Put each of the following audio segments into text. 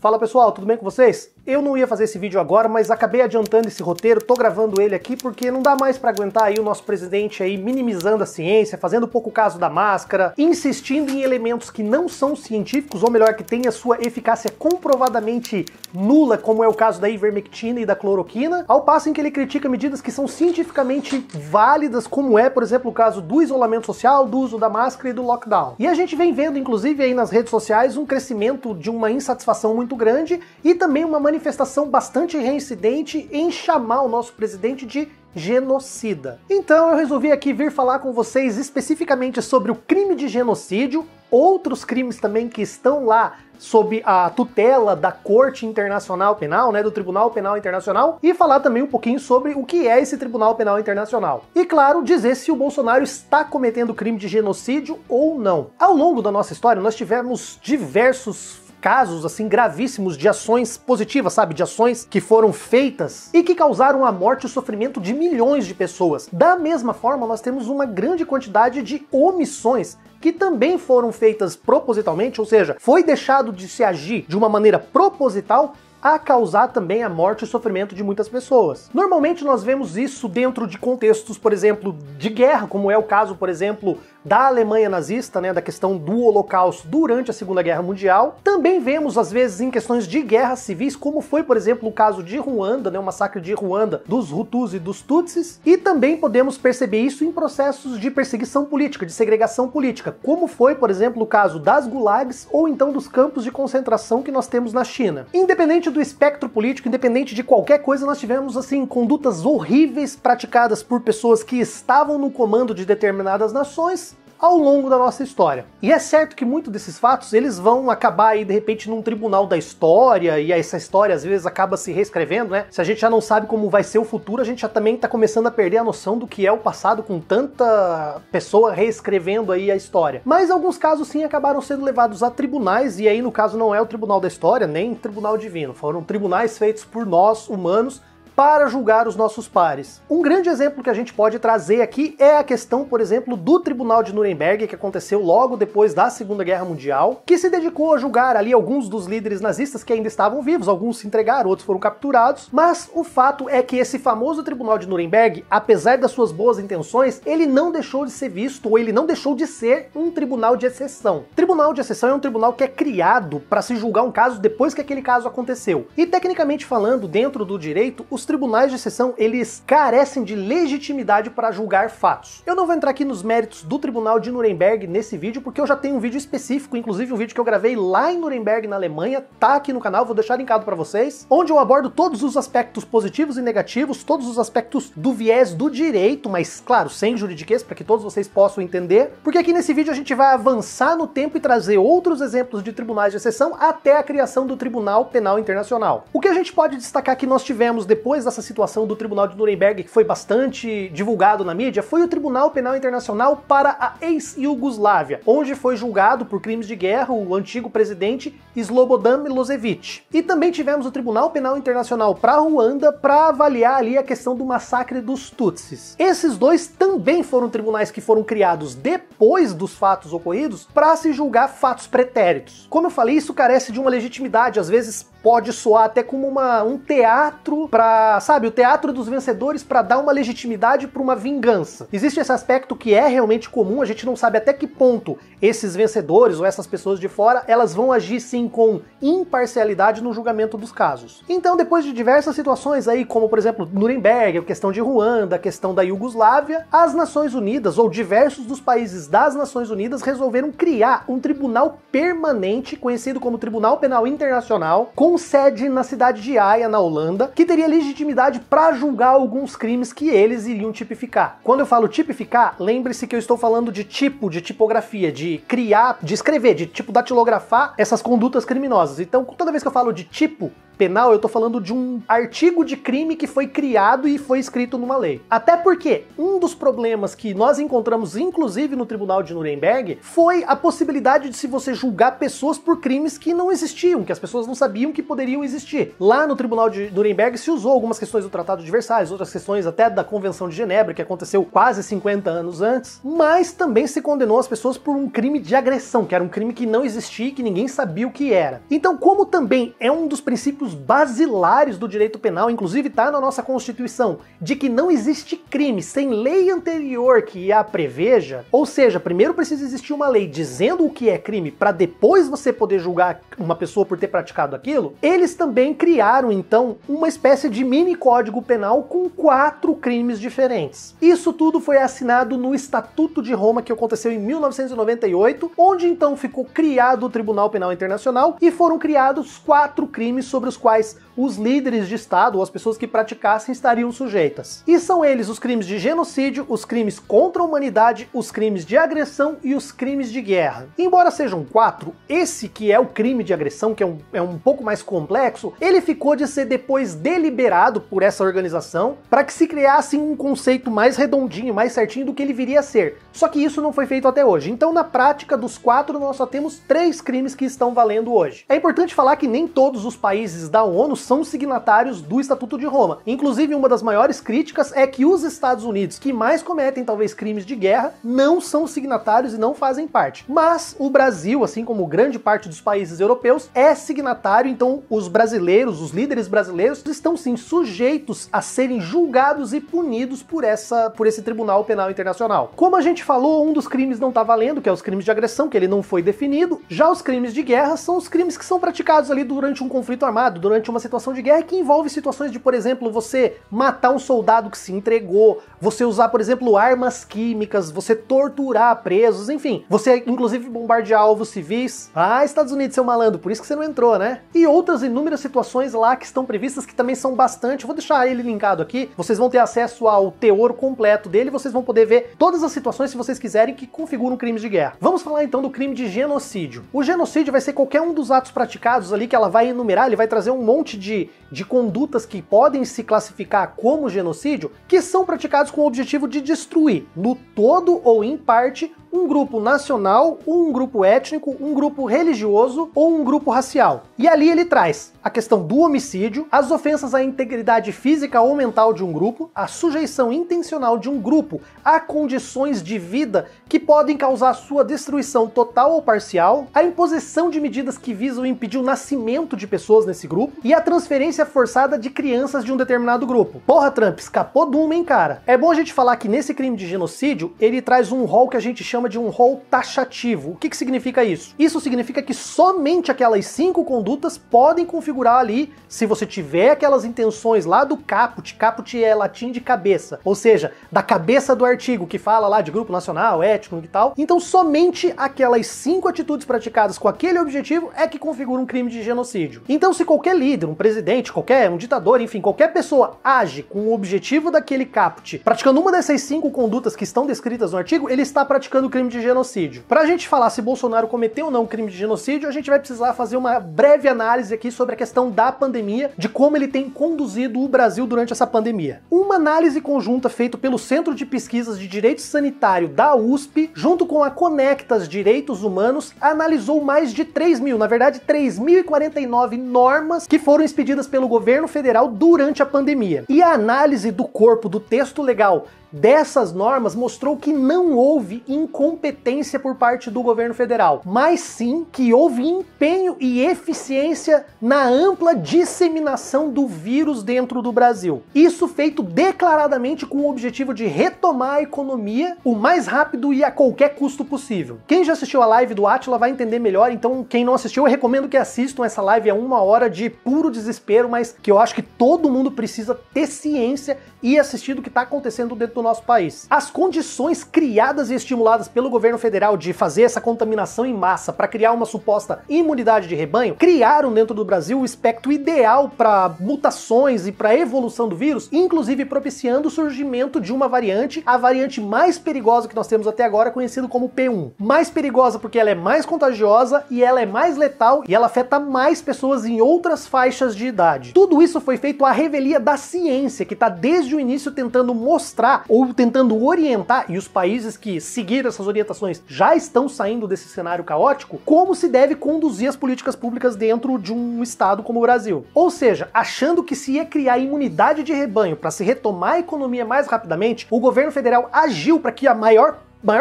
Fala pessoal, tudo bem com vocês? Eu não ia fazer esse vídeo agora, mas acabei adiantando esse roteiro, tô gravando ele aqui porque não dá mais pra aguentar aí o nosso presidente aí minimizando a ciência, fazendo pouco caso da máscara, insistindo em elementos que não são científicos, ou melhor, que tenha sua eficácia comprovadamente nula, como é o caso da ivermectina e da cloroquina, ao passo em que ele critica medidas que são cientificamente válidas, como é, por exemplo, o caso do isolamento social, do uso da máscara e do lockdown. E a gente vem vendo, inclusive, aí nas redes sociais, um crescimento de uma insatisfação muito grande e também uma manifestação bastante reincidente em chamar o nosso presidente de genocida. Então eu resolvi aqui vir falar com vocês especificamente sobre o crime de genocídio, outros crimes também que estão lá sob a tutela da Corte Internacional Penal, né, do Tribunal Penal Internacional, e falar também um pouquinho sobre o que é esse Tribunal Penal Internacional. E claro, dizer se o Bolsonaro está cometendo crime de genocídio ou não. Ao longo da nossa história, nós tivemos diversos casos, assim, gravíssimos de ações positivas, sabe? De ações que foram feitas e que causaram a morte e o sofrimento de milhões de pessoas. Da mesma forma, nós temos uma grande quantidade de omissões que também foram feitas propositalmente, ou seja, foi deixado de se agir de uma maneira proposital a causar também a morte e o sofrimento de muitas pessoas. Normalmente nós vemos isso dentro de contextos, por exemplo, de guerra, como é o caso, por exemplo, da Alemanha nazista, né, da questão do Holocausto durante a Segunda Guerra Mundial. Também vemos, às vezes, em questões de guerras civis, como foi, por exemplo, o caso de Ruanda, né, o massacre de Ruanda dos Hutus e dos Tutsis. E também podemos perceber isso em processos de perseguição política, de segregação política, como foi, por exemplo, o caso das gulags ou então dos campos de concentração que nós temos na China. Independente do espectro político, independente de qualquer coisa, nós tivemos, assim, condutas horríveis praticadas por pessoas que estavam no comando de determinadas nações ao longo da nossa história. E é certo que muitos desses fatos, eles vão acabar aí, de repente, num tribunal da história, e essa história, às vezes, acaba se reescrevendo, né? Se a gente já não sabe como vai ser o futuro, a gente já também tá começando a perder a noção do que é o passado, com tanta pessoa reescrevendo aí a história. Mas alguns casos, sim, acabaram sendo levados a tribunais, e aí, no caso, não é o tribunal da história, nem o tribunal divino. Foram tribunais feitos por nós, humanos, para julgar os nossos pares. Um grande exemplo que a gente pode trazer aqui é a questão, por exemplo, do Tribunal de Nuremberg, que aconteceu logo depois da Segunda Guerra Mundial, que se dedicou a julgar ali alguns dos líderes nazistas que ainda estavam vivos, alguns se entregaram, outros foram capturados, mas o fato é que esse famoso Tribunal de Nuremberg, apesar das suas boas intenções, ele não deixou de ser visto, ou ele não deixou de ser um tribunal de exceção. Tribunal de exceção é um tribunal que é criado para se julgar um caso depois que aquele caso aconteceu. E tecnicamente falando, dentro do direito, os tribunais de exceção, eles carecem de legitimidade para julgar fatos. Eu não vou entrar aqui nos méritos do Tribunal de Nuremberg nesse vídeo, porque eu já tenho um vídeo específico, inclusive um vídeo que eu gravei lá em Nuremberg, na Alemanha, tá aqui no canal, vou deixar linkado para vocês, onde eu abordo todos os aspectos positivos e negativos, todos os aspectos do viés do direito, mas claro, sem juridiquês, para que todos vocês possam entender, porque aqui nesse vídeo a gente vai avançar no tempo e trazer outros exemplos de tribunais de exceção até a criação do Tribunal Penal Internacional. O que a gente pode destacar que nós tivemos depois dessa situação do Tribunal de Nuremberg, que foi bastante divulgado na mídia, foi o Tribunal Penal Internacional para a ex-Iugoslávia, onde foi julgado por crimes de guerra o antigo presidente Slobodan Milošević. E também tivemos o Tribunal Penal Internacional para Ruanda para avaliar ali a questão do massacre dos Tutsis. Esses dois também foram tribunais que foram criados depois dos fatos ocorridos para se julgar fatos pretéritos. Como eu falei, isso carece de uma legitimidade, às vezes pode soar até como um teatro para, sabe, o teatro dos vencedores para dar uma legitimidade para uma vingança. Existe esse aspecto que é realmente comum, a gente não sabe até que ponto esses vencedores ou essas pessoas de fora, elas vão agir sim com imparcialidade no julgamento dos casos. Então, depois de diversas situações aí, como por exemplo Nuremberg, a questão de Ruanda, a questão da Iugoslávia, as Nações Unidas ou diversos dos países das Nações Unidas resolveram criar um tribunal permanente, conhecido como Tribunal Penal Internacional, com sede na cidade de Haia, na Holanda, que teria legitimidade para julgar alguns crimes que eles iriam tipificar. Quando eu falo tipificar, lembre-se que eu estou falando de tipo, de tipografia, de criar, de escrever, de tipo datilografar essas condutas criminosas. Então, toda vez que eu falo de tipo, penal, eu tô falando de um artigo de crime que foi criado e foi escrito numa lei. Até porque um dos problemas que nós encontramos, inclusive no Tribunal de Nuremberg, foi a possibilidade de se você julgar pessoas por crimes que não existiam, que as pessoas não sabiam que poderiam existir. Lá no Tribunal de Nuremberg se usou algumas questões do Tratado de Versalhes, outras questões até da Convenção de Genebra, que aconteceu quase 50 anos antes, mas também se condenou as pessoas por um crime de agressão, que era um crime que não existia e que ninguém sabia o que era. Então, como também é um dos princípios basilares do direito penal, inclusive está na nossa Constituição, de que não existe crime sem lei anterior que a preveja, ou seja, primeiro precisa existir uma lei dizendo o que é crime para depois você poder julgar uma pessoa por ter praticado aquilo, eles também criaram então uma espécie de mini código penal com 4 crimes diferentes. Isso tudo foi assinado no Estatuto de Roma, que aconteceu em 1998, onde então ficou criado o Tribunal Penal Internacional e foram criados 4 crimes sobre os quais os líderes de Estado ou as pessoas que praticassem estariam sujeitas. E são eles os crimes de genocídio, os crimes contra a humanidade, os crimes de agressão e os crimes de guerra. Embora sejam 4, esse que é o crime de agressão, que é um pouco mais complexo, ele ficou de ser depois deliberado por essa organização para que se criasse um conceito mais redondinho, mais certinho do que ele viria a ser. Só que isso não foi feito até hoje. Então, na prática, dos 4, nós só temos 3 crimes que estão valendo hoje. É importante falar que nem todos os países da ONU são signatários do Estatuto de Roma. Inclusive, uma das maiores críticas é que os Estados Unidos, que mais cometem talvez crimes de guerra, não são signatários e não fazem parte. Mas o Brasil, assim como grande parte dos países europeus, é signatário, então os brasileiros, os líderes brasileiros, estão sim sujeitos a serem julgados e punidos por esse Tribunal Penal Internacional. Como a gente falou, um dos crimes não está valendo, que é os crimes de agressão, que ele não foi definido. Já os crimes de guerra são os crimes que são praticados ali durante um conflito armado, durante uma situação de guerra, que envolve situações de, por exemplo, você matar um soldado que se entregou, você usar, por exemplo, armas químicas, você torturar presos, enfim, você inclusive bombardear alvos civis. Ah, Estados Unidos, seu malandro, por isso que você não entrou, né? E outras inúmeras situações lá que estão previstas que também são bastante. Vou deixar ele linkado aqui, vocês vão ter acesso ao teor completo dele, vocês vão poder ver todas as situações, se vocês quiserem, que configuram crimes de guerra. Vamos falar então do crime de genocídio. O genocídio vai ser qualquer um dos atos praticados ali que ela vai enumerar, ele vai trazer um monte de condutas que podem se classificar como genocídio, que são praticados com o objetivo de destruir, no todo ou em parte, um grupo nacional, um grupo étnico, um grupo religioso ou um grupo racial. E ali ele traz a questão do homicídio, as ofensas à integridade física ou mental de um grupo, a sujeição intencional de um grupo a condições de vida que podem causar sua destruição total ou parcial, a imposição de medidas que visam impedir o nascimento de pessoas nesse grupo e a transferência forçada de crianças de um determinado grupo. Porra, Trump, escapou de uma, hein, cara? É bom a gente falar que nesse crime de genocídio, ele traz um rol que a gente chama de um rol taxativo. O que significa isso? Isso significa que somente aquelas 5 condutas podem configurar ali, se você tiver aquelas intenções lá do caput. Caput é latim de cabeça, ou seja, da cabeça do artigo que fala lá de grupo nacional, étnico e tal. Então somente aquelas 5 atitudes praticadas com aquele objetivo é que configuram um crime de genocídio. Então se qualquer líder, um presidente, um ditador, enfim, qualquer pessoa age com o objetivo daquele caput, praticando uma dessas 5 condutas que estão descritas no artigo, ele está praticando o crime de genocídio. Pra gente falar se Bolsonaro cometeu ou não um crime de genocídio, a gente vai precisar fazer uma breve análise aqui sobre a questão da pandemia, de como ele tem conduzido o Brasil durante essa pandemia. Uma análise conjunta feita pelo Centro de Pesquisas de Direito Sanitário da USP, junto com a Conectas Direitos Humanos, analisou mais de 3.049 normas que foram expedidas pelo governo federal durante a pandemia. E a análise do corpo do texto legal dessas normas mostrou que não houve incompetência por parte do governo federal, mas sim que houve empenho e eficiência na ampla disseminação do vírus dentro do Brasil. Isso feito declaradamente com o objetivo de retomar a economia o mais rápido e a qualquer custo possível. Quem já assistiu a live do Átila vai entender melhor, então quem não assistiu, eu recomendo que assistam essa live, é 1 hora de puro desespero, mas que eu acho que todo mundo precisa ter ciência e assistir do que está acontecendo dentro do nosso país. As condições criadas e estimuladas pelo governo federal de fazer essa contaminação em massa para criar uma suposta imunidade de rebanho, criaram dentro do Brasil o espectro ideal para mutações e para evolução do vírus, inclusive propiciando o surgimento de uma variante, a variante mais perigosa que nós temos até agora, conhecida como P1. Mais perigosa porque ela é mais contagiosa e ela é mais letal e ela afeta mais pessoas em outras faixas de idade. Tudo isso foi feito à revelia da ciência, que está desde o início tentando mostrar ou tentando orientar, e os países que seguiram essas orientações já estão saindo desse cenário caótico, como se deve conduzir as políticas públicas dentro de um estado como o Brasil. Ou seja, achando que se ia criar imunidade de rebanho para se retomar a economia mais rapidamente, o governo federal agiu para que a maior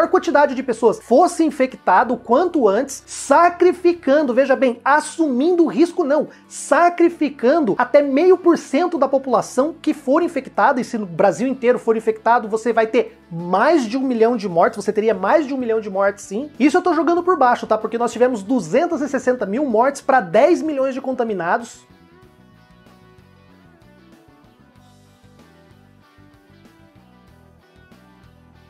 quantidade de pessoas fosse infectada o quanto antes, sacrificando, veja bem, assumindo o risco não, sacrificando até 0,5% da população que for infectada, e se no Brasil inteiro for infectado, você vai ter mais de 1 milhão de mortes, você teria mais de 1 milhão de mortes sim. Isso eu tô jogando por baixo, tá? Porque nós tivemos 260 mil mortes para 10 milhões de contaminados.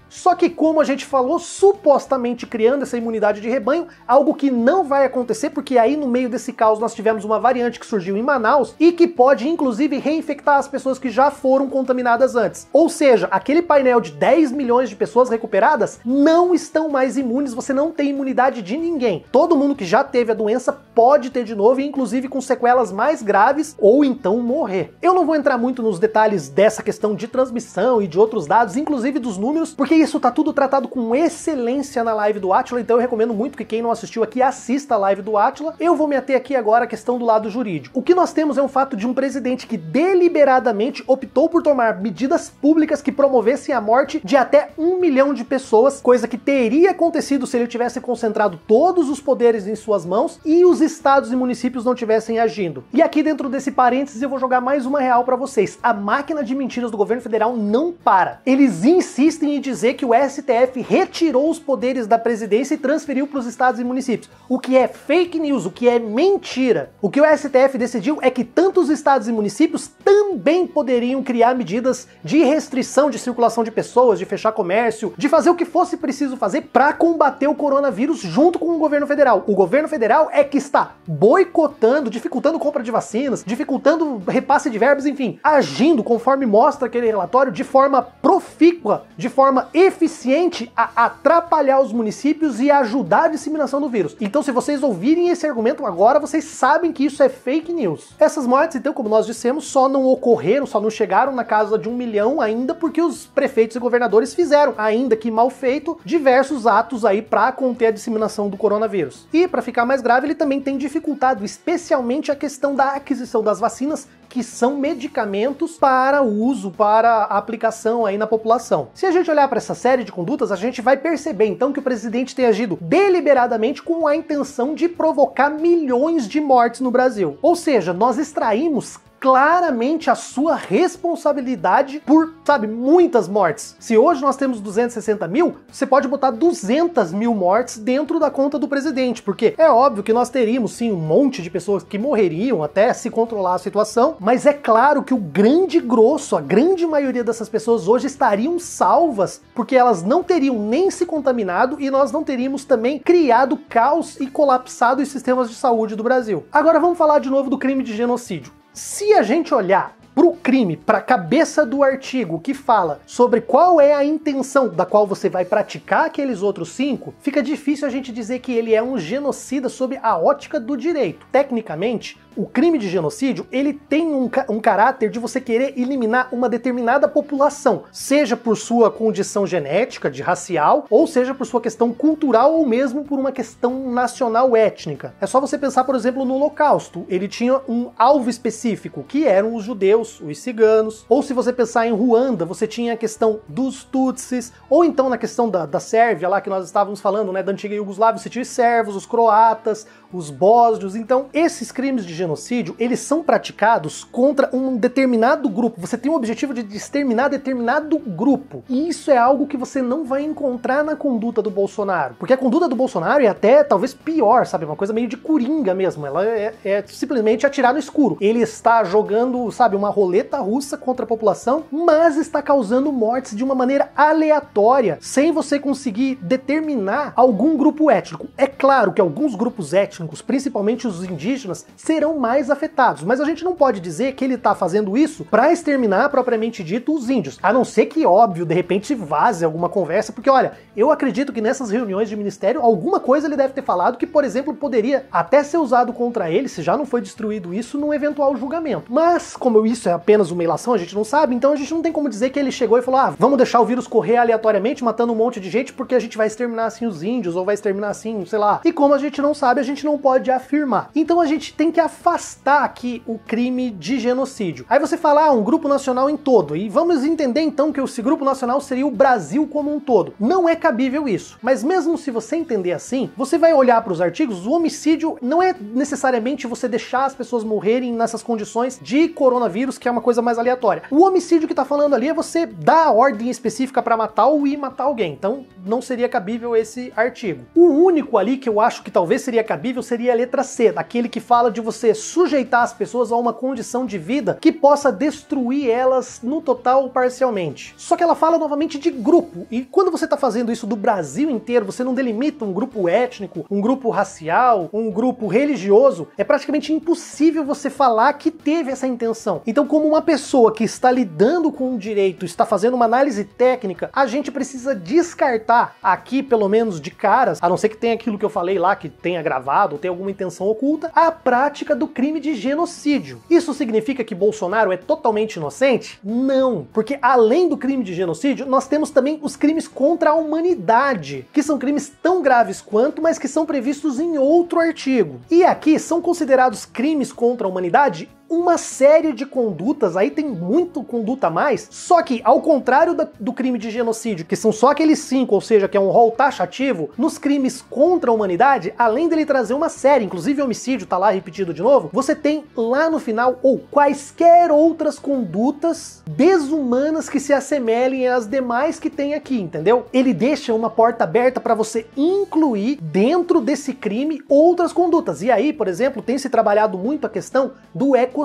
Só que, como a gente falou, supostamente criando essa imunidade de rebanho, algo que não vai acontecer, porque aí no meio desse caos nós tivemos uma variante que surgiu em Manaus e que pode inclusive reinfectar as pessoas que já foram contaminadas antes. Ou seja, aquele painel de 10 milhões de pessoas recuperadas não estão mais imunes, você não tem imunidade de ninguém. Todo mundo que já teve a doença pode ter de novo, inclusive com sequelas mais graves ou então morrer. Eu não vou entrar muito nos detalhes dessa questão de transmissão e de outros dados, inclusive dos números, porque isso tá tudo tratado com excelência na live do Átila, então eu recomendo muito que quem não assistiu aqui assista a live do Átila. Eu vou me ater aqui agora à questão do lado jurídico. O que nós temos é um fato de um presidente que deliberadamente optou por tomar medidas públicas que promovessem a morte de até 1 milhão de pessoas, coisa que teria acontecido se ele tivesse concentrado todos os poderes em suas mãos e os estados e municípios não tivessem agindo. E aqui dentro desse parênteses eu vou jogar mais uma real pra vocês. A máquina de mentiras do governo federal não para. Eles insistem em dizer que o STF retirou os poderes da presidência e transferiu para os estados e municípios, o que é fake news, o que é mentira. O que o STF decidiu é que tanto os estados e municípios também poderiam criar medidas de restrição de circulação de pessoas, de fechar comércio, de fazer o que fosse preciso fazer para combater o coronavírus junto com o governo federal. O governo federal é que está boicotando, dificultando compra de vacinas, dificultando repasse de verbas, enfim, agindo conforme mostra aquele relatório de forma profícua, de forma eficiente a atrapalhar os municípios e ajudar a disseminação do vírus. Então, se vocês ouvirem esse argumento agora, vocês sabem que isso é fake news. Essas mortes, então, como nós dissemos, só não ocorreram, só não chegaram na casa de 1 milhão ainda porque os prefeitos e governadores fizeram, ainda que mal feito, diversos atos aí para conter a disseminação do coronavírus. E, para ficar mais grave, ele também tem dificultado especialmente a questão da aquisição das vacinas, que são medicamentos para uso, para aplicação aí na população. Se a gente olhar para essa série de condutas, a gente vai perceber então que o presidente tem agido deliberadamente com a intenção de provocar milhões de mortes no Brasil. Ou seja, nós extraímos claramente a sua responsabilidade por, sabe, muitas mortes. Se hoje nós temos 260 mil, você pode botar 200 mil mortes dentro da conta do presidente, porque é óbvio que nós teríamos sim um monte de pessoas que morreriam até se controlar a situação, mas é claro que o grande grosso, a grande maioria dessas pessoas hoje estariam salvas, porque elas não teriam nem se contaminado e nós não teríamos também criado caos e colapsado os sistemas de saúde do Brasil. Agora vamos falar de novo do crime de genocídio. Se a gente olhar para o crime, para a cabeça do artigo que fala sobre qual é a intenção da qual você vai praticar aqueles outros 5, fica difícil a gente dizer que ele é um genocida sob a ótica do direito. Tecnicamente, o crime de genocídio, ele tem um caráter de você querer eliminar uma determinada população, seja por sua condição genética, de racial, ou seja por sua questão cultural, ou mesmo por uma questão nacional étnica. É só você pensar, por exemplo, no Holocausto. Ele tinha um alvo específico, que eram os judeus, os ciganos. Ou se você pensar em Ruanda, você tinha a questão dos Tutsis, ou então na questão da Sérvia, lá que nós estávamos falando, né, da antiga Iugoslávia, você tinha os sérvios, os croatas, os bósnios. Então, esses crimes de genocídio, eles são praticados contra um determinado grupo. Você tem o objetivo de exterminar determinado grupo. E isso é algo que você não vai encontrar na conduta do Bolsonaro. Porque a conduta do Bolsonaro é até, talvez, pior, sabe? Uma coisa meio de coringa mesmo. Ela é simplesmente atirar no escuro. Ele está jogando, sabe, uma roleta russa contra a população, mas está causando mortes de uma maneira aleatória, sem você conseguir determinar algum grupo étnico. É claro que alguns grupos étnicos, principalmente os indígenas, serão mais afetados, mas a gente não pode dizer que ele está fazendo isso para exterminar, propriamente dito, os índios. A não ser que, óbvio, de repente vaze alguma conversa, porque, olha, eu acredito que nessas reuniões de ministério, alguma coisa ele deve ter falado que, por exemplo, poderia até ser usado contra ele, se já não foi destruído isso, num eventual julgamento. Mas, como isso é apenas uma ilação, a gente não sabe, então a gente não tem como dizer que ele chegou e falou, ah, vamos deixar o vírus correr aleatoriamente, matando um monte de gente, porque a gente vai exterminar assim os índios, ou vai exterminar assim, sei lá. E como a gente não sabe, a gente não pode afirmar. Então a gente tem que afastar aqui o crime de genocídio. Aí você fala, ah, um grupo nacional em todo, e vamos entender então que esse grupo nacional seria o Brasil como um todo. Não é cabível isso. Mas mesmo se você entender assim, você vai olhar para os artigos, o homicídio não é necessariamente você deixar as pessoas morrerem nessas condições de coronavírus, que é uma coisa mais aleatória. O homicídio que tá falando ali é você dar a ordem específica para matar ou ir matar alguém. Então não seria cabível esse artigo. O único ali que eu acho que talvez seria cabível seria a letra C, daquele que fala de você sujeitar as pessoas a uma condição de vida que possa destruir elas no total ou parcialmente. Só que ela fala novamente de grupo, e quando você tá fazendo isso do Brasil inteiro, você não delimita um grupo étnico, um grupo racial, um grupo religioso, é praticamente impossível você falar que teve essa intenção. Então, como uma pessoa que está lidando com o direito, está fazendo uma análise técnica, a gente precisa descartar aqui, pelo menos de caras, a não ser que tenha aquilo que eu falei lá, que tenha gravado, ou tenha alguma intenção oculta, a prática do crime de genocídio. Isso significa que Bolsonaro é totalmente inocente? Não, porque além do crime de genocídio, nós temos também os crimes contra a humanidade, que são crimes tão graves quanto, mas que são previstos em outro artigo. E aqui são considerados crimes contra a humanidade uma série de condutas, aí tem muito conduta a mais, só que ao contrário do crime de genocídio, que são só aqueles 5, ou seja, que é um rol taxativo, nos crimes contra a humanidade, além dele trazer uma série, inclusive homicídio, tá lá repetido de novo, você tem lá no final, ou quaisquer outras condutas desumanas que se assemelhem às demais que tem aqui, entendeu? Ele deixa uma porta aberta para você incluir dentro desse crime outras condutas, e aí, por exemplo, tem se trabalhado muito a questão do ecocídio,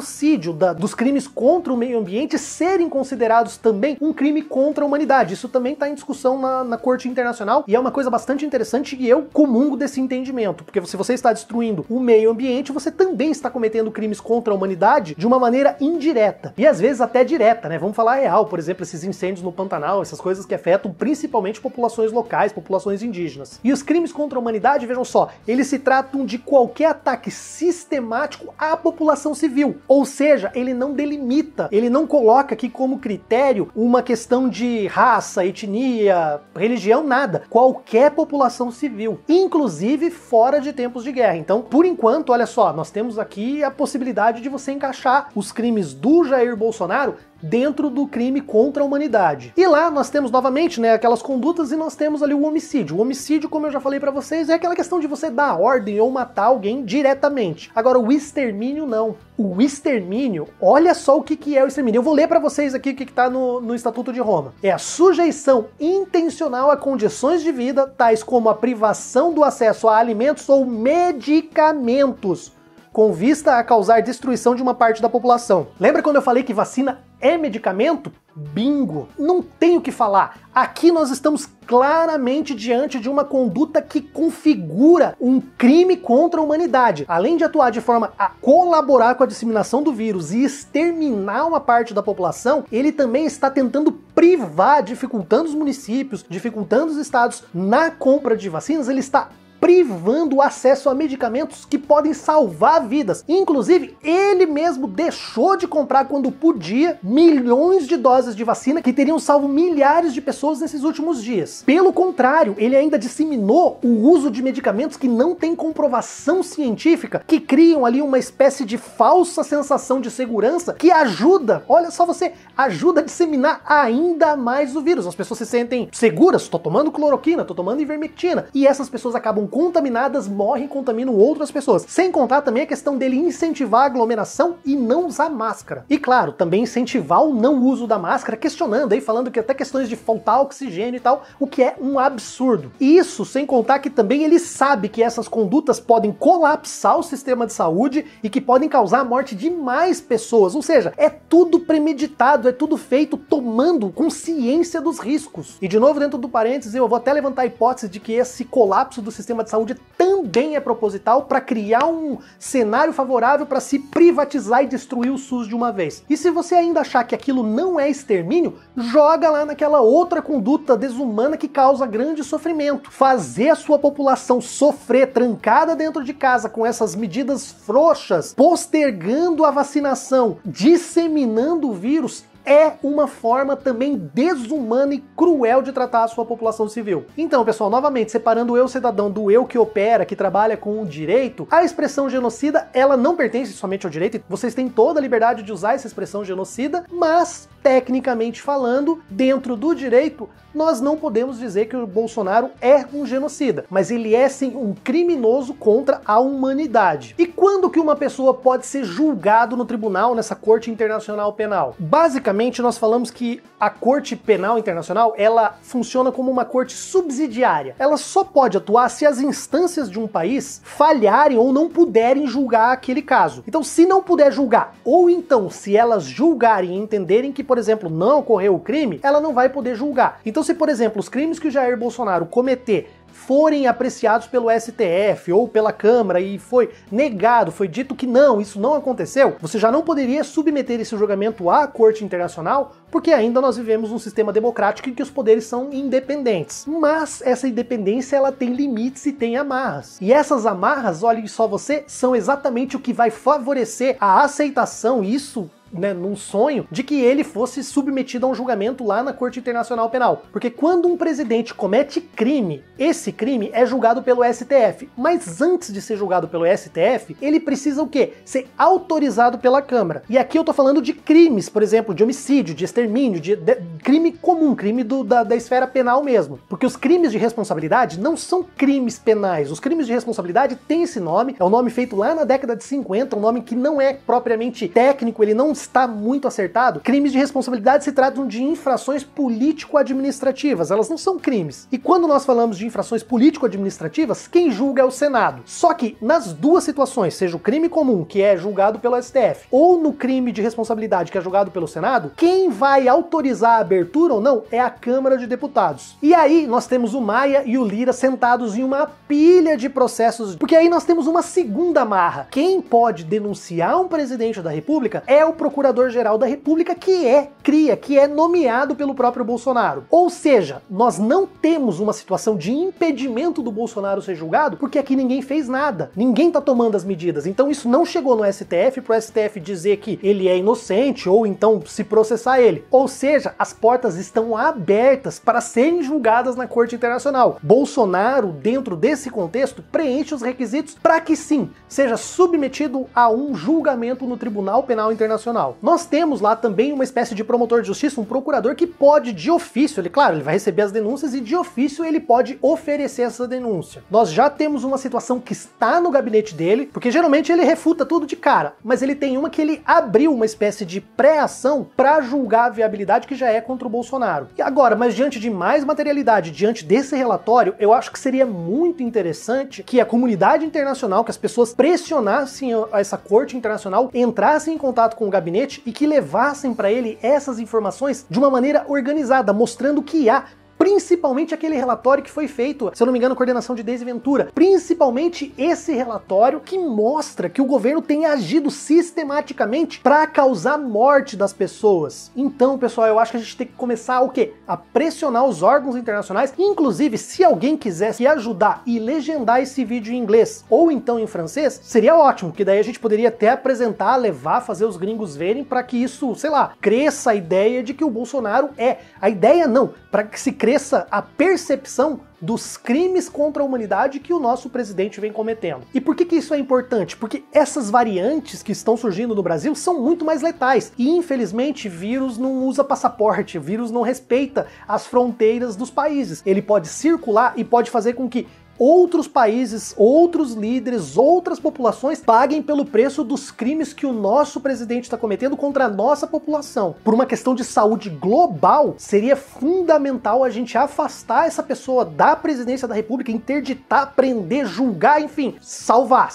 dos crimes contra o meio ambiente serem considerados também um crime contra a humanidade. Isso também está em discussão na Corte Internacional e é uma coisa bastante interessante e eu comungo desse entendimento, porque se você está destruindo o meio ambiente, você também está cometendo crimes contra a humanidade de uma maneira indireta e às vezes até direta, né? Vamos falar real, por exemplo, esses incêndios no Pantanal, essas coisas que afetam principalmente populações locais, populações indígenas. E os crimes contra a humanidade, vejam só, eles se tratam de qualquer ataque sistemático à população civil. Ou seja, ele não delimita, ele não coloca aqui como critério uma questão de raça, etnia, religião, nada. Qualquer população civil, inclusive fora de tempos de guerra. Então, por enquanto, olha só, nós temos aqui a possibilidade de você encaixar os crimes do Jair Bolsonaro dentro do crime contra a humanidade. E lá nós temos novamente, né, aquelas condutas e nós temos ali o homicídio. O homicídio, como eu já falei pra vocês, é aquela questão de você dar ordem ou matar alguém diretamente. Agora, o extermínio não. O extermínio, olha só o que é o extermínio. Eu vou ler pra vocês aqui o que tá no Estatuto de Roma. É a sujeição intencional a condições de vida, tais como a privação do acesso a alimentos ou medicamentos, com vista a causar destruição de uma parte da população. Lembra quando eu falei que vacina é medicamento? Bingo! Não tenho o que falar. Aqui nós estamos claramente diante de uma conduta que configura um crime contra a humanidade. Além de atuar de forma a colaborar com a disseminação do vírus e exterminar uma parte da população, ele também está tentando privar, dificultando os municípios, dificultando os estados na compra de vacinas, ele está privando o acesso a medicamentos que podem salvar vidas. Inclusive, ele mesmo deixou de comprar quando podia milhões de doses de vacina que teriam salvo milhares de pessoas nesses últimos dias. Pelo contrário, ele ainda disseminou o uso de medicamentos que não têm comprovação científica, que criam ali uma espécie de falsa sensação de segurança que ajuda, olha só você, ajuda a disseminar ainda mais o vírus. As pessoas se sentem seguras, tô tomando cloroquina, tô tomando ivermectina, e essas pessoas acabam contaminadas, morrem e contaminam outras pessoas. Sem contar também a questão dele incentivar a aglomeração e não usar máscara. E claro, também incentivar o não uso da máscara, questionando aí, falando que até questões de faltar oxigênio e tal, o que é um absurdo. E isso sem contar que também ele sabe que essas condutas podem colapsar o sistema de saúde e que podem causar a morte de mais pessoas. Ou seja, é tudo premeditado, é tudo feito tomando consciência dos riscos. E de novo, dentro do parênteses, eu vou até levantar a hipótese de que esse colapso do sistema de saúde também é proposital para criar um cenário favorável para se privatizar e destruir o SUS de uma vez. E se você ainda achar que aquilo não é extermínio, joga lá naquela outra conduta desumana que causa grande sofrimento. Fazer a sua população sofrer trancada dentro de casa com essas medidas frouxas, postergando a vacinação, disseminando o vírus, é uma forma também desumana e cruel de tratar a sua população civil. Então, pessoal, novamente, separando o eu cidadão do eu que opera, que trabalha com o direito, a expressão genocida, ela não pertence somente ao direito, vocês têm toda a liberdade de usar essa expressão genocida, mas, tecnicamente falando, dentro do direito, nós não podemos dizer que o Bolsonaro é um genocida, mas ele é sim um criminoso contra a humanidade. E quando que uma pessoa pode ser julgado no tribunal, nessa Corte Internacional Penal? Basicamente, nós falamos que a Corte Penal Internacional, ela funciona como uma corte subsidiária. Ela só pode atuar se as instâncias de um país falharem ou não puderem julgar aquele caso. Então, se não puder julgar, ou então se elas julgarem e entenderem que, por exemplo, não ocorreu o crime, ela não vai poder julgar. Então, se, por exemplo, os crimes que o Jair Bolsonaro cometer forem apreciados pelo STF ou pela Câmara e foi negado, foi dito que não, isso não aconteceu, você já não poderia submeter esse julgamento à Corte Internacional, porque ainda nós vivemos um sistema democrático em que os poderes são independentes. Mas essa independência, ela tem limites e tem amarras. E essas amarras, olhe só você, são exatamente o que vai favorecer a aceitação, isso num sonho, de que ele fosse submetido a um julgamento lá na Corte Internacional Penal. Porque quando um presidente comete crime, esse crime é julgado pelo STF. Mas antes de ser julgado pelo STF, ele precisa o quê? Ser autorizado pela Câmara. E aqui eu tô falando de crimes, por exemplo, de homicídio, de extermínio, de crime comum, crime da esfera penal mesmo. Porque os crimes de responsabilidade não são crimes penais. Os crimes de responsabilidade têm esse nome, é um nome feito lá na década de 50, um nome que não é propriamente técnico, ele não está muito acertado. Crimes de responsabilidade se tratam de infrações político-administrativas, elas não são crimes. E quando nós falamos de infrações político-administrativas, quem julga é o Senado. Só que nas duas situações, seja o crime comum, que é julgado pelo STF, ou no crime de responsabilidade, que é julgado pelo Senado, quem vai autorizar a abertura ou não é a Câmara de Deputados. E aí nós temos o Maia e o Lira sentados em uma pilha de processos, porque aí nós temos uma segunda amarra. Quem pode denunciar um presidente da República é o Procurador-Geral da República, que é nomeado pelo próprio Bolsonaro. Ou seja, nós não temos uma situação de impedimento do Bolsonaro ser julgado, porque aqui ninguém fez nada. Ninguém tá tomando as medidas. Então isso não chegou no STF pro STF dizer que ele é inocente ou então se processar ele. Ou seja, as portas estão abertas para serem julgadas na Corte Internacional. Bolsonaro, dentro desse contexto, preenche os requisitos para que sim, seja submetido a um julgamento no Tribunal Penal Internacional. Nós temos lá também uma espécie de promotor de justiça, um procurador que pode de ofício, ele vai receber as denúncias e de ofício ele pode oferecer essa denúncia. Nós já temos uma situação que está no gabinete dele, porque geralmente ele refuta tudo de cara, mas ele tem uma que ele abriu uma espécie de pré-ação para julgar a viabilidade que já é contra o Bolsonaro. E agora, mas diante de mais materialidade, diante desse relatório, eu acho que seria muito interessante que a comunidade internacional, que as pessoas pressionassem essa Corte Internacional, entrassem em contato com o gabinete e que levassem para ele essas informações de uma maneira organizada, mostrando que há principalmente aquele relatório que foi feito, se eu não me engano, coordenação de Deise Ventura, principalmente esse relatório que mostra que o governo tem agido sistematicamente para causar morte das pessoas. Então, pessoal, eu acho que a gente tem que começar o quê? A pressionar os órgãos internacionais, inclusive, se alguém quisesse ajudar e legendar esse vídeo em inglês ou então em francês, seria ótimo, que daí a gente poderia até apresentar, levar, fazer os gringos verem para que isso, sei lá, cresça a ideia de que o Bolsonaro é. A ideia não, para que se cresça a percepção dos crimes contra a humanidade que o nosso presidente vem cometendo. E por que isso é importante? Porque essas variantes que estão surgindo no Brasil são muito mais letais. E infelizmente, vírus não usa passaporte, vírus não respeita as fronteiras dos países. Ele pode circular e pode fazer com que outros países, outros líderes, outras populações paguem pelo preço dos crimes que o nosso presidente está cometendo contra a nossa população. Por uma questão de saúde global, seria fundamental a gente afastar essa pessoa da presidência da República, interditar, prender, julgar, enfim, salvar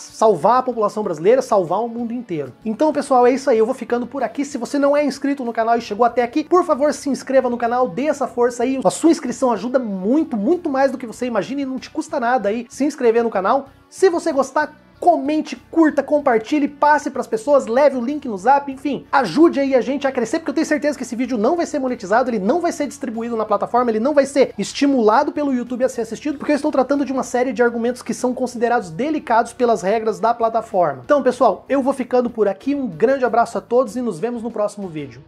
a população brasileira, salvar o mundo inteiro. Então, pessoal, é isso aí, eu vou ficando por aqui. Se você não é inscrito no canal e chegou até aqui, por favor, se inscreva no canal, dê essa força aí. A sua inscrição ajuda muito, muito mais do que você imagina e não te custa nada aí se inscrever no canal. Se você gostar, comente, curta, compartilhe, passe para as pessoas, leve o link no zap, enfim, ajude aí a gente a crescer, porque eu tenho certeza que esse vídeo não vai ser monetizado, ele não vai ser distribuído na plataforma, ele não vai ser estimulado pelo YouTube a ser assistido, porque eu estou tratando de uma série de argumentos que são considerados delicados pelas regras da plataforma. Então, pessoal, eu vou ficando por aqui, um grande abraço a todos e nos vemos no próximo vídeo.